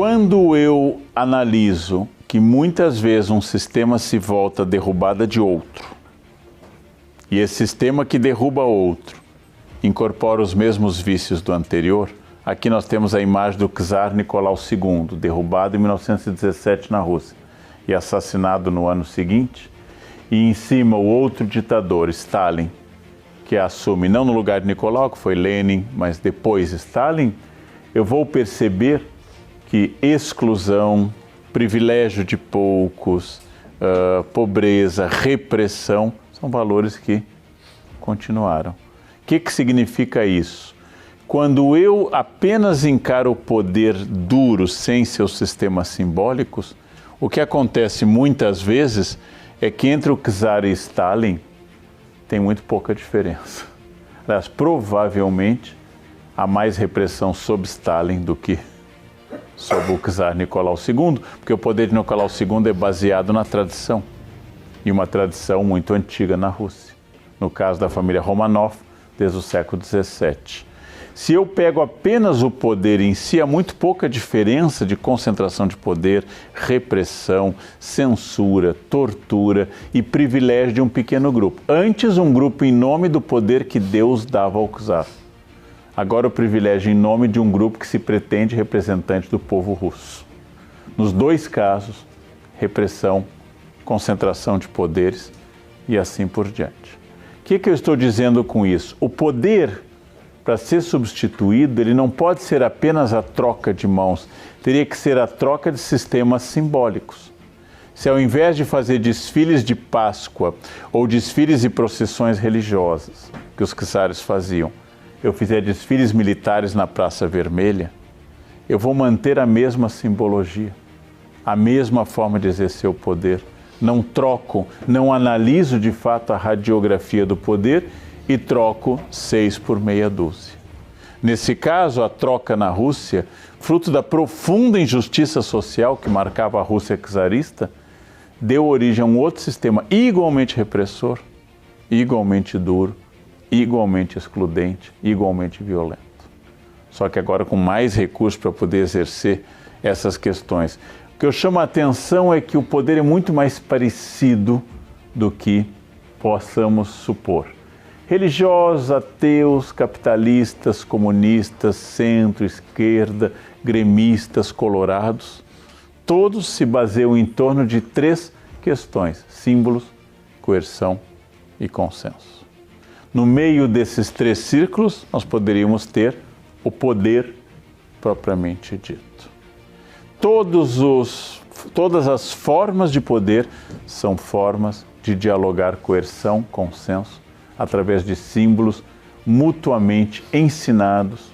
Quando eu analiso que muitas vezes um sistema se volta à derrubada de outro, e esse sistema que derruba outro incorpora os mesmos vícios do anterior, aqui nós temos a imagem do czar Nicolau II, derrubado em 1917 na Rússia e assassinado no ano seguinte, e em cima o outro ditador, Stalin, que assume não no lugar de Nicolau, que foi Lenin, mas depois Stalin, eu vou perceber que exclusão, privilégio de poucos, pobreza, repressão, são valores que continuaram. O que significa isso? Quando eu apenas encaro o poder duro sem seus sistemas simbólicos, o que acontece muitas vezes é que entre o czar e Stalin tem muito pouca diferença. Aliás, provavelmente há mais repressão sob Stalin do que sob o czar Nicolau II, porque o poder de Nicolau II é baseado na tradição, e uma tradição muito antiga na Rússia. No caso da família Romanov, desde o século XVII. Se eu pego apenas o poder em si, há muito pouca diferença de concentração de poder, repressão, censura, tortura e privilégio de um pequeno grupo. Antes, um grupo em nome do poder que Deus dava ao czar. Agora, o privilégio em nome de um grupo que se pretende representante do povo russo. Nos dois casos, repressão, concentração de poderes e assim por diante. O que eu estou dizendo com isso? O poder, para ser substituído, ele não pode ser apenas a troca de mãos, teria que ser a troca de sistemas simbólicos. Se ao invés de fazer desfiles de Páscoa ou desfiles e procissões religiosas, que os czares faziam, eu fizer desfiles militares na Praça Vermelha, eu vou manter a mesma simbologia, a mesma forma de exercer o poder. Não troco, não analiso de fato a radiografia do poder e troco 6 por meia dúzia. Nesse caso, a troca na Rússia, fruto da profunda injustiça social que marcava a Rússia czarista, deu origem a um outro sistema igualmente repressor, igualmente duro, igualmente excludente, igualmente violento. Só que agora com mais recursos para poder exercer essas questões. O que eu chamo a atenção é que o poder é muito mais parecido do que possamos supor. Religiosos, ateus, capitalistas, comunistas, centro, esquerda, gremistas, colorados, todos se baseiam em torno de 3 questões: símbolos, coerção e consenso. No meio desses 3 círculos, nós poderíamos ter o poder propriamente dito. Todas as formas de poder são formas de dialogar coerção, consenso, através de símbolos mutuamente ensinados,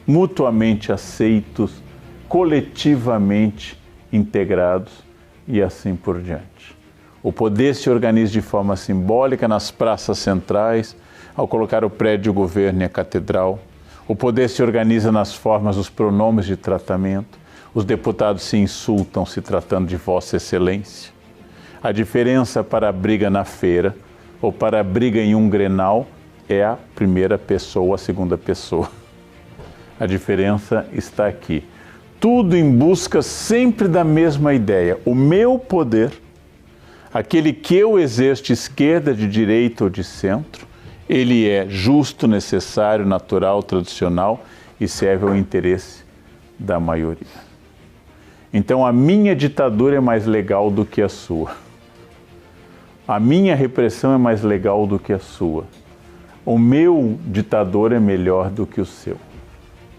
mutuamente aceitos, coletivamente integrados e assim por diante. O poder se organiza de forma simbólica nas praças centrais, ao colocar o prédio do governo e a catedral. O poder se organiza nas formas dos pronomes de tratamento. Os deputados se insultam se tratando de Vossa Excelência. A diferença para a briga na feira ou para a briga em um Grenal é a primeira pessoa ou a segunda pessoa. A diferença está aqui. Tudo em busca sempre da mesma ideia. O meu poder, aquele que eu exerço de esquerda, de direita ou de centro, ele é justo, necessário, natural, tradicional e serve ao interesse da maioria. Então a minha ditadura é mais legal do que a sua. A minha repressão é mais legal do que a sua. O meu ditador é melhor do que o seu.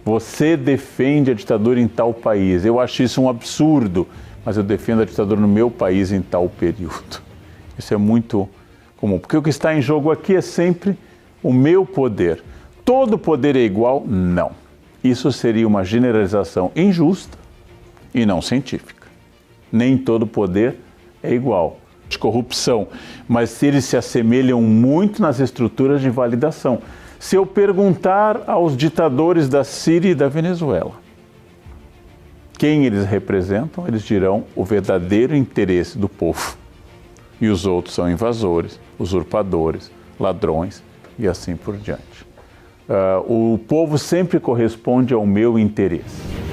Você defende a ditadura em tal país. Eu acho isso um absurdo, mas eu defendo a ditadura no meu país em tal período. Isso é muito comum, porque o que está em jogo aqui é sempre o meu poder. Todo poder é igual? Não. Isso seria uma generalização injusta e não científica. Nem todo poder é igual. De corrupção, mas eles se assemelham muito nas estruturas de validação. Se eu perguntar aos ditadores da Síria e da Venezuela quem eles representam, eles dirão o verdadeiro interesse do povo. E os outros são invasores, usurpadores, ladrões e assim por diante. O povo sempre corresponde ao meu interesse.